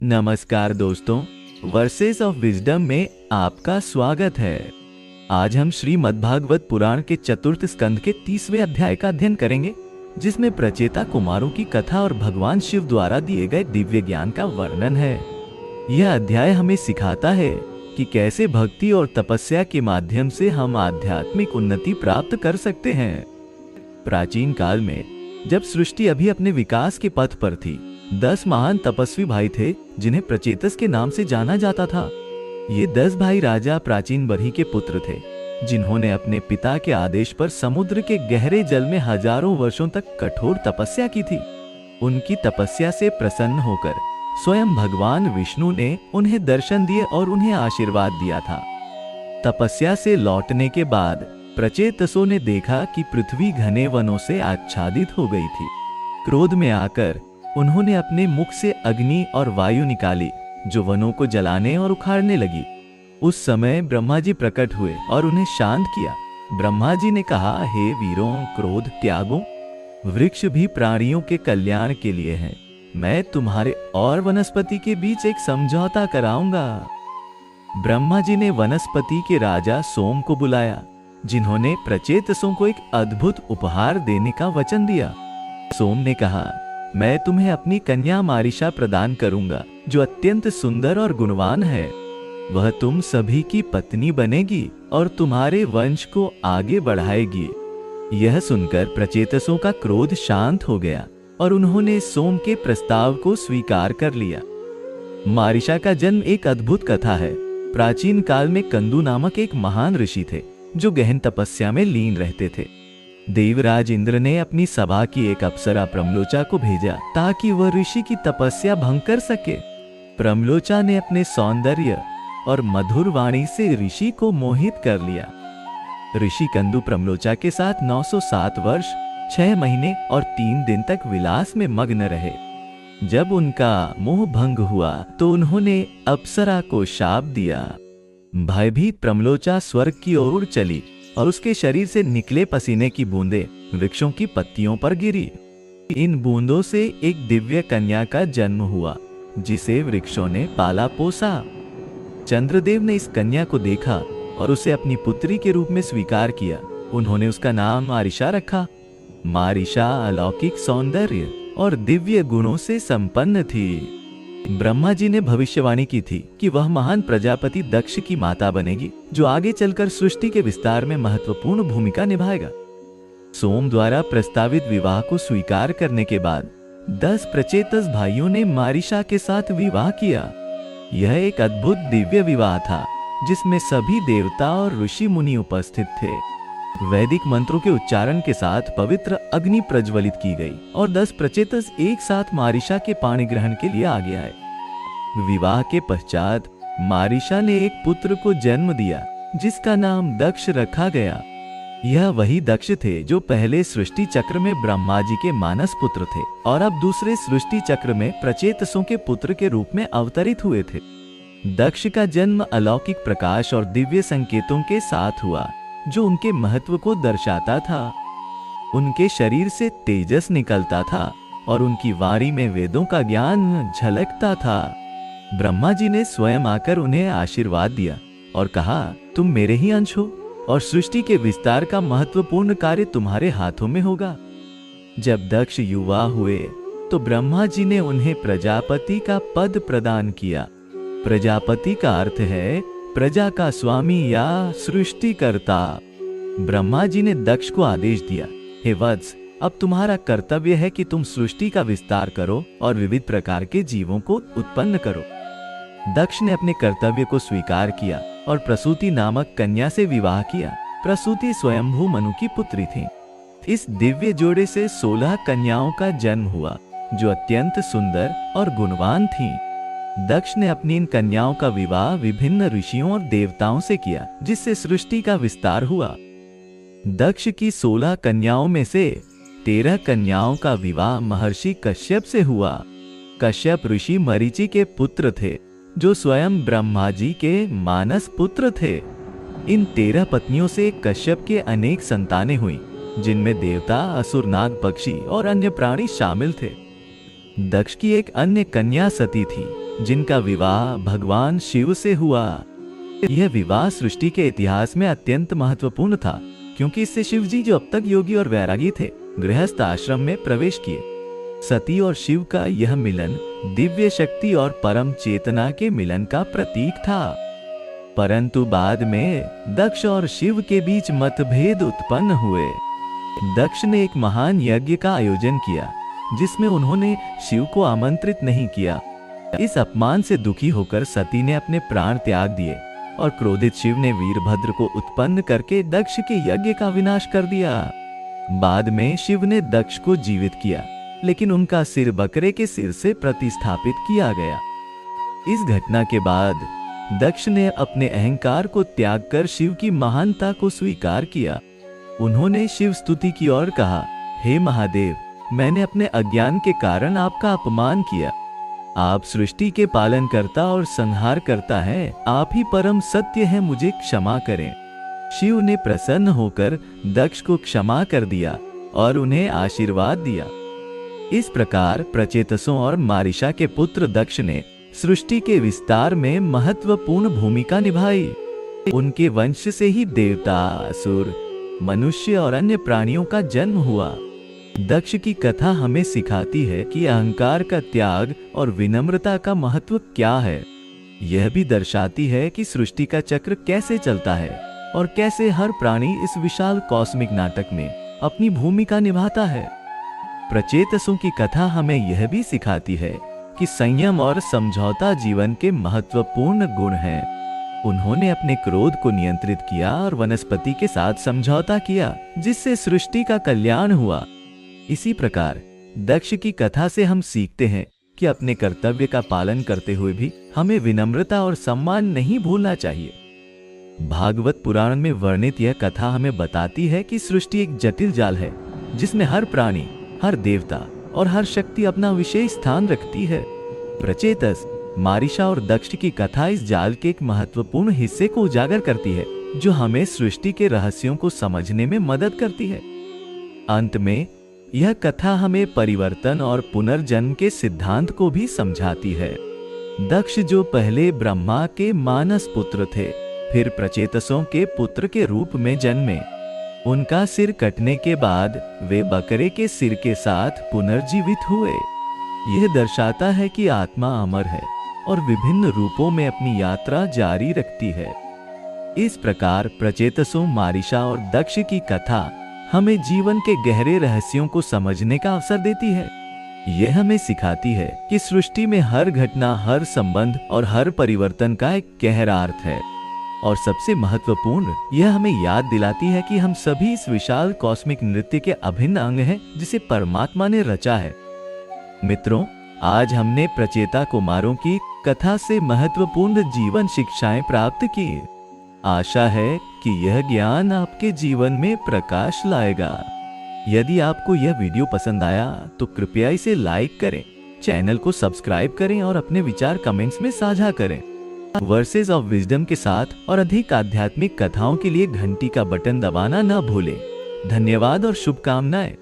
नमस्कार दोस्तों, versus of wisdom में आपका स्वागत है। आज हम श्रीमद्भागवत पुराण के चतुर्थ स्कंद के 30वें अध्याय का अध्ययन करेंगे, जिसमें प्रचेता कुमारों की कथा और भगवान शिव द्वारा दिए गए दिव्य ज्ञान का वर्णन है। यह अध्याय हमें सिखाता है कि कैसे भक्ति और तपस्या के माध्यम से हम आध्यात्मिक उन्नति प्राप्त कर सकते हैं। प्राचीन काल में जब सृष्टि अभी अपने विकास के पथ पर थी, 10 महान तपस्वी भाई थे जिन्हें प्रचेतस के नाम से जाना जाता था। ये 10 भाई राजा प्राचीन बरही के पुत्र थे, जिन्होंने अपने पिता के आदेश पर समुद्र के गहरे जल में हजारों वर्षों तक कठोर तपस्या की थी। उनकी तपस्या से प्रसन्न होकर स्वयं भगवान विष्णु ने उन्हें दर्शन दिए और उन्हें आशीर्वाद दिया था। तपस्या से लौटने के बाद प्रचेतसों ने देखा कि पृथ्वी घने वनों से आच्छादित हो गई थी। क्रोध में आकर उन्होंने अपने मुख से अग्नि और वायु निकाली, जो वनों को जलाने और उखाड़ने लगी। उस समय ब्रह्मा जी प्रकट हुए और उन्हें शांत किया। ब्रह्मा जी ने कहा, हे वीरों, क्रोध त्यागो, वृक्ष भी प्राणियों के कल्याण के लिए हैं। मैं तुम्हारे और वनस्पति के बीच एक समझौता कराऊंगा। ब्रह्मा जी ने वनस्पति के राजा सोम को बुलाया, जिन्होंने प्रचेतसों को एक अद्भुत उपहार देने का वचन दिया। सोम ने कहा, मैं तुम्हें अपनी कन्या मारिशा प्रदान करूंगा, जो अत्यंत सुंदर और गुणवान है। वह तुम सभी की पत्नी बनेगी और तुम्हारे वंश को आगे बढ़ाएगी। यह सुनकर प्रचेतसों का क्रोध शांत हो गया और उन्होंने सोम के प्रस्ताव को स्वीकार कर लिया। मारिशा का जन्म एक अद्भुत कथा है। प्राचीन काल में कंदु नामक एक महान ऋषि थे, जो गहन तपस्या में लीन रहते थे। देवराज इंद्र ने अपनी सभा की एक अप्सरा प्रमलोचा को भेजा, ताकि वह ऋषि की तपस्या भंग कर सके। प्रमलोचा ने अपने सौंदर्य और मधुर वाणी से ऋषि को मोहित कर लिया। ऋषि कंदु प्रमलोचा के साथ 907 वर्ष, 6 महीने और 3 दिन तक विलास में मग्न रहे। जब उनका मोह भंग हुआ तो उन्होंने अप्सरा को शाप दिया। भयभीत प्रमलोचा स्वर्ग की ओर चली और उसके शरीर से निकले पसीने की बूंदें वृक्षों की पत्तियों पर गिरी। इन बूंदों से एक दिव्य कन्या का जन्म हुआ, जिसे वृक्षों ने पाला पोसा। चंद्रदेव ने इस कन्या को देखा और उसे अपनी पुत्री के रूप में स्वीकार किया। उन्होंने उसका नाम मारिशा रखा। मारिशा अलौकिक सौंदर्य और दिव्य गुणों से संपन्न थी। ब्रह्मा जी ने भविष्यवाणी की थी कि वह महान प्रजापति दक्ष की माता बनेगी, जो आगे चलकर सृष्टि के विस्तार में महत्वपूर्ण भूमिका निभाएगा। सोम द्वारा प्रस्तावित विवाह को स्वीकार करने के बाद 10 प्रचेतस भाइयों ने मारिशा के साथ विवाह किया। यह एक अद्भुत दिव्य विवाह था, जिसमें सभी देवता और ऋषि मुनि उपस्थित थे। वैदिक मंत्रों के उच्चारण के साथ पवित्र अग्नि प्रज्वलित की गई और 10 प्रचेतस एक साथ मारिशा के पाणी ग्रहण के लिए आगे आए। विवाह के पश्चात मारिशा ने एक पुत्र को जन्म दिया, जिसका नाम दक्ष रखा गया। यह वही दक्ष थे जो पहले सृष्टि चक्र में ब्रह्मा जी के मानस पुत्र थे और अब दूसरे सृष्टि चक्र में प्रचेतसों के पुत्र के रूप में अवतरित हुए थे। दक्ष का जन्म अलौकिक प्रकाश और दिव्य संकेतों के साथ हुआ, जो उनके महत्व को दर्शाता था। उनके शरीर से तेजस निकलता था और उनकी वाणी में वेदों का ज्ञान झलकता था। ब्रह्मा जी ने स्वयं आकर उन्हें आशीर्वाद दिया और कहा, तुम मेरे ही अंश हो और सृष्टि के विस्तार का महत्वपूर्ण कार्य तुम्हारे हाथों में होगा। जब दक्ष युवा हुए तो ब्रह्मा जी ने उन्हें प्रजापति का पद प्रदान किया। प्रजापति का अर्थ है प्रजा का स्वामी या सृष्टिकर्ता। ब्रह्मा जी ने दक्ष को आदेश दिया, हे वत्स, अब तुम्हारा कर्तव्य है कि तुम सृष्टि का विस्तार करो और विविध प्रकार के जीवों को उत्पन्न करो। दक्ष ने अपने कर्तव्य को स्वीकार किया और प्रसूति नामक कन्या से विवाह किया। प्रसूति स्वयंभू मनु की पुत्री थी। इस दिव्य जोड़े से 16 कन्याओं का जन्म हुआ, जो अत्यंत सुंदर और गुणवान थीं। दक्ष ने अपनी इन कन्याओं का विवाह विभिन्न ऋषियों और देवताओं से किया, जिससे सृष्टि का विस्तार हुआ। दक्ष की 16 कन्याओं में से 13 कन्याओं का विवाह महर्षि कश्यप से हुआ। कश्यप ऋषि मरीचि के पुत्र थे, जो स्वयं ब्रह्मा जी के मानस पुत्र थे। इन 13 पत्नियों से कश्यप के अनेक संतानें हुई, जिनमें देवता, असुर, नाग, पक्षी और अन्य प्राणी शामिल थे। दक्ष की एक अन्य कन्या सती थी, जिनका विवाह भगवान शिव से हुआ। यह विवाह सृष्टि के इतिहास में अत्यंत महत्वपूर्ण था, क्योंकि इससे शिव जी, जो अब तक योगी और वैरागी थे, गृहस्थ आश्रम में प्रवेश किए। सती और शिव का यह मिलन दिव्य शक्ति और परम चेतना के मिलन का प्रतीक था। परंतु बाद में दक्ष और शिव के बीच मतभेद उत्पन्न हुए। दक्ष ने एक महान यज्ञ का आयोजन किया, जिसमें उन्होंने शिव को आमंत्रित नहीं किया। इस अपमान से दुखी होकर सती ने अपने प्राण त्याग दिए और क्रोधित शिव ने वीरभद्र को उत्पन्न करके दक्ष के यज्ञ का विनाश कर दिया। बाद में शिव ने दक्ष को जीवित किया, लेकिन उनका सिर बकरे के सिर से प्रतिस्थापित किया गया। इस घटना के बाद दक्ष ने अपने अहंकार को त्याग कर शिव की महानता को स्वीकार किया। उन्होंने शिव स्तुति की और कहा, हे महादेव, मैंने अपने अज्ञान के कारण आपका अपमान किया। आप सृष्टि के पालन करता और संहार करता है, आप ही परम सत्य हैं, मुझे क्षमा करें। शिव ने प्रसन्न होकर दक्ष को क्षमा कर दिया और उन्हें आशीर्वाद दिया। इस प्रकार प्रचेतसों और मारिशा के पुत्र दक्ष ने सृष्टि के विस्तार में महत्वपूर्ण भूमिका निभाई। उनके वंश से ही देवता, असुर, मनुष्य और अन्य प्राणियों का जन्म हुआ। दक्ष की कथा हमें सिखाती है कि अहंकार का त्याग और विनम्रता का महत्व क्या है। यह भी दर्शाती है कि सृष्टि का चक्र कैसे चलता है और कैसे हर प्राणी इस विशाल कॉस्मिक नाटक में अपनी भूमिका निभाता है। प्रचेतसों की कथा हमें यह भी सिखाती है कि संयम और समझौता जीवन के महत्वपूर्ण गुण हैं। उन्होंने अपने क्रोध को नियंत्रित किया और वनस्पति के साथ समझौता किया, जिससे सृष्टि का कल्याण हुआ। इसी प्रकार दक्ष की कथा से हम सीखते हैं कि अपने कर्तव्य का पालन करते हुए भी हमें विनम्रता और सम्मान नहीं भूलना चाहिए। भागवत पुराण में वर्णित यह कथा हमें बताती है कि सृष्टि एक जटिल जाल है, जिसमें हर प्राणी, हर देवता और हर शक्ति अपना विशेष स्थान रखती है। प्रचेतस, मारिशा और दक्ष की कथा इस जाल के एक महत्वपूर्ण हिस्से को उजागर करती है, जो हमें सृष्टि के रहस्यों को समझने में मदद करती है। अंत में यह कथा हमें परिवर्तन और पुनर्जन्म के सिद्धांत को भी समझाती है। दक्ष, जो पहले ब्रह्मा के मानस पुत्र थे, फिर प्रचेतसों के पुत्र के रूप में जन्मे। उनका सिर कटने के बाद वे बकरे के सिर के साथ पुनर्जीवित हुए। यह दर्शाता है कि आत्मा अमर है और विभिन्न रूपों में अपनी यात्रा जारी रखती है। इस प्रकार प्रचेतसों, मारिशा और दक्ष की कथा हमें जीवन के गहरे रहस्यों को समझने का अवसर देती है। यह हमें सिखाती है कि सृष्टि में हर घटना, हर संबंध और हर परिवर्तन का एक गहरा अर्थ है। और सबसे महत्वपूर्ण, यह हमें याद दिलाती है कि हम सभी इस विशाल कॉस्मिक नृत्य के अभिन्न अंग हैं, जिसे परमात्मा ने रचा है। मित्रों, आज हमने प्रचेता कुमारों की कथा से महत्वपूर्ण जीवन शिक्षाएं प्राप्त की। आशा है कि यह ज्ञान आपके जीवन में प्रकाश लाएगा। यदि आपको यह वीडियो पसंद आया तो कृपया इसे लाइक करें, चैनल को सब्सक्राइब करें और अपने विचार कमेंट्स में साझा करें। वर्सेस ऑफ विजडम के साथ और अधिक आध्यात्मिक कथाओं के लिए घंटी का बटन दबाना न भूलें। धन्यवाद और शुभकामनाएं।